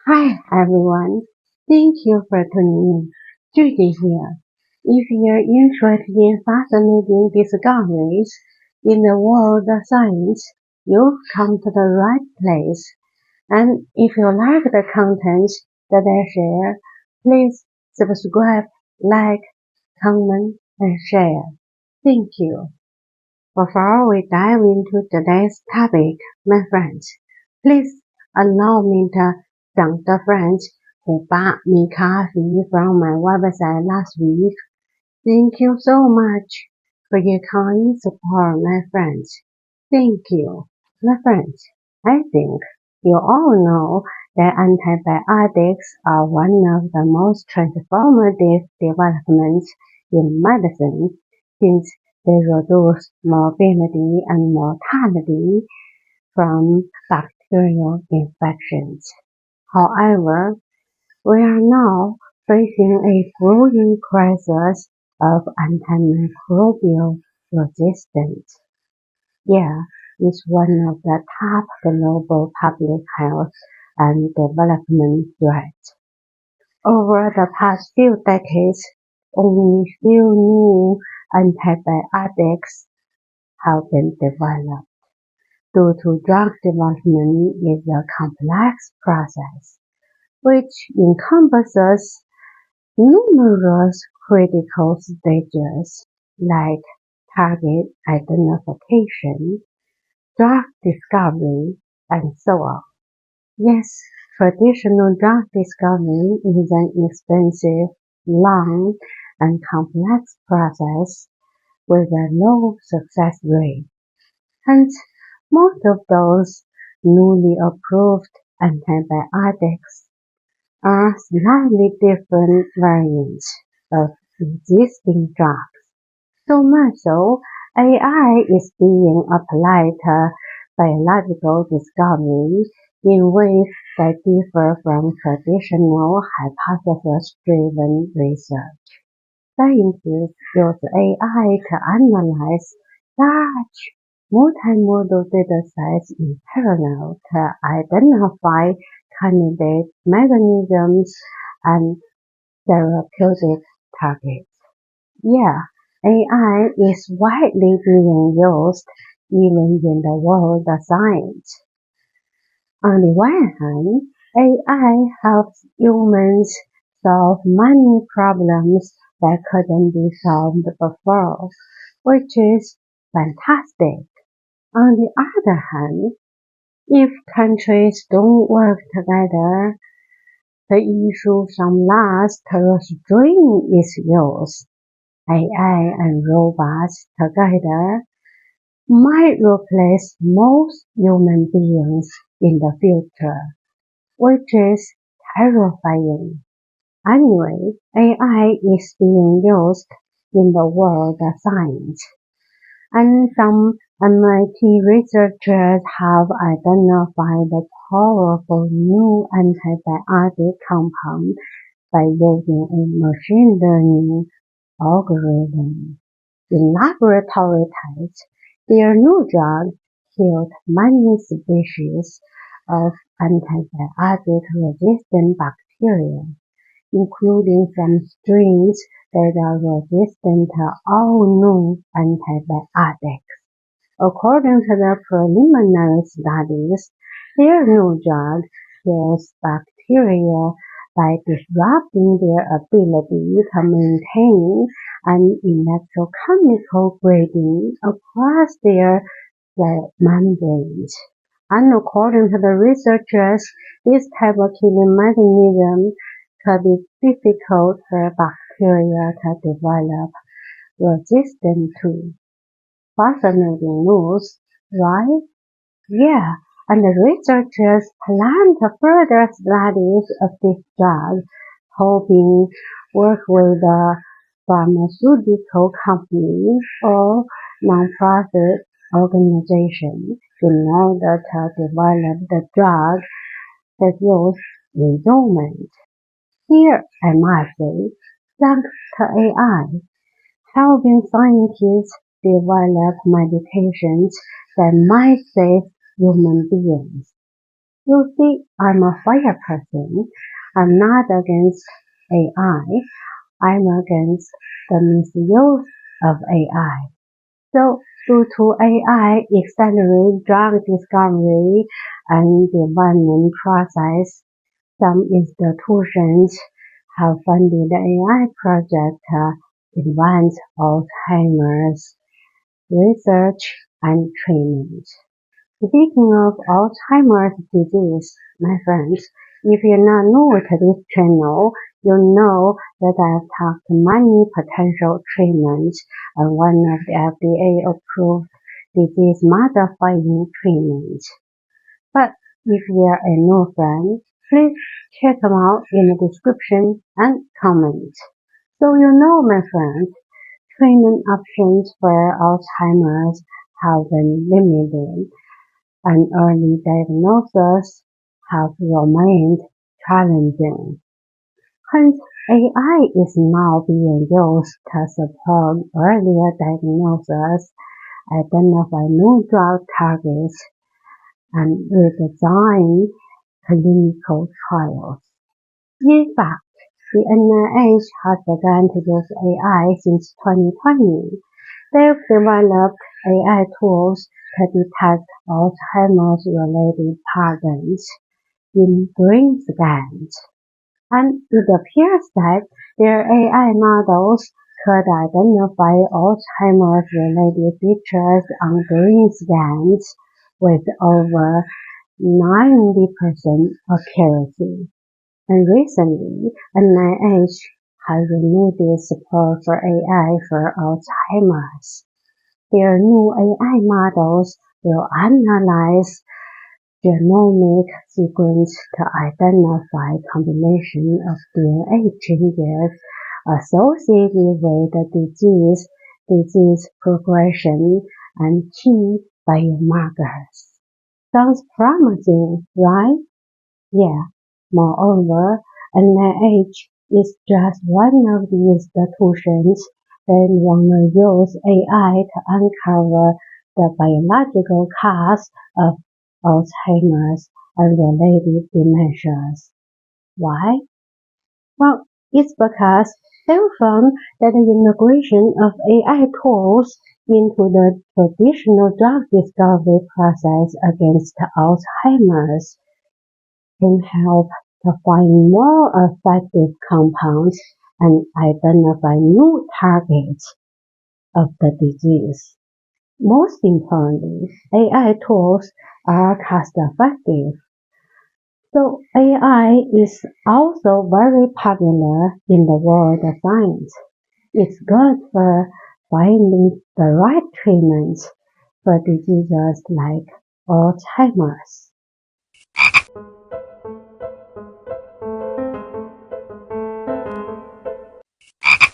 Hi everyone, thank you for tuning in. Judy here. If you're interested in fascinating discoveries in the world of science, you've come to the right place. And if you like the content that I share, please subscribe, like, comment, and share. Thank you. Before we dive into today's topic, my friends, please allow me to thank the friends who bought me coffee from my website last week. Thank you so much for your kind support, my friends. Thank you. My friends, I think you all know that antibiotics are one of the most transformative developments in medicine since they reduce morbidity and mortality from bacterial infections. However, we are now facing a growing crisis of antimicrobial resistance. Yeah, it's one of the top global public health and development threats. Over the past few decades, only few new antibiotics have been developed. Due to drug development is a complex process, which encompasses numerous critical stages like target identification, drug discovery, and so on. Yes, traditional drug discovery is an expensive, long, and complex process with a low success rate. Hence, most of those newly approved antibiotics are slightly different variants of existing drugs. So much so, AI is being applied to biological discovery in ways that differ from traditional hypothesis-driven research. Scientists use AI to analyze large multimodal datasets in parallel to identify candidate mechanisms and therapeutic targets. Yeah, AI is widely being used even in the world of science. On the one hand, AI helps humans solve many problems that couldn't be solved before, which is fantastic. On the other hand, if countries don't work together, the issue some laws to restrain its use. AI and robots together might replace most human beings in the future, which is terrifying. Anyway, AI is being used in the world of science, and some MIT researchers have identified a powerful new antibiotic compound by using a machine learning algorithm. In laboratory tests, their new drug killed many species of antibiotic-resistant bacteria, including some strains that are resistant to all known antibiotics. According to the preliminary studies, their new drug kills bacteria by disrupting their ability to maintain an electrochemical gradient across their cell membranes. And according to the researchers, this type of killing mechanism could be difficult for bacteria to develop resistance to. Fascinating news, right? Yeah, and the researchers plan to further studies of this drug, hoping work with a pharmaceutical company or nonprofit organization in order to develop the drug that use Genomic. Here, I must say, thanks to AI, helping scientists develop medications that might save human beings. You see, I'm a fire person. I'm not against AI. I'm against the misuse of AI. So, due to AI accelerate drug discovery and development process, some institutions have funded AI projects to advance Alzheimer's research and treatment. Speaking of Alzheimer's disease, my friends, if you're not new to this channel, you know that I've talked many potential treatments and one of the FDA-approved disease-modifying treatments. But if you're a new friend, please check them out in the description and comment. So you know, my friends, treatment options for Alzheimer's have been limited, and early diagnosis have remained challenging. Hence, AI is now being used to support earlier diagnosis, identify new drug targets, and redesign clinical trials. In fact, the NIH has begun to use AI since 2020. They've developed AI tools to detect Alzheimer's-related patterns in brain scans, and it appears that their AI models could identify Alzheimer's-related features on brain scans with over 90% accuracy. And recently, NIH has renewed its support for AI for Alzheimer's. Their new AI models will analyze genomic sequence to identify combination of DNA changes associated with the disease progression, and key biomarkers. Sounds promising, right? Yeah. Moreover, NIH is just one of the institutions that want to use AI to uncover the biological cause of Alzheimer's and related dementias. Why? Well, it's because they found that the integration of AI tools into the traditional drug discovery process against Alzheimer's can help to find more effective compounds and identify new targets of the disease. Most importantly, AI tools are cost-effective. So AI is also very popular in the world of science. It's good for finding the right treatments for diseases like Alzheimer's.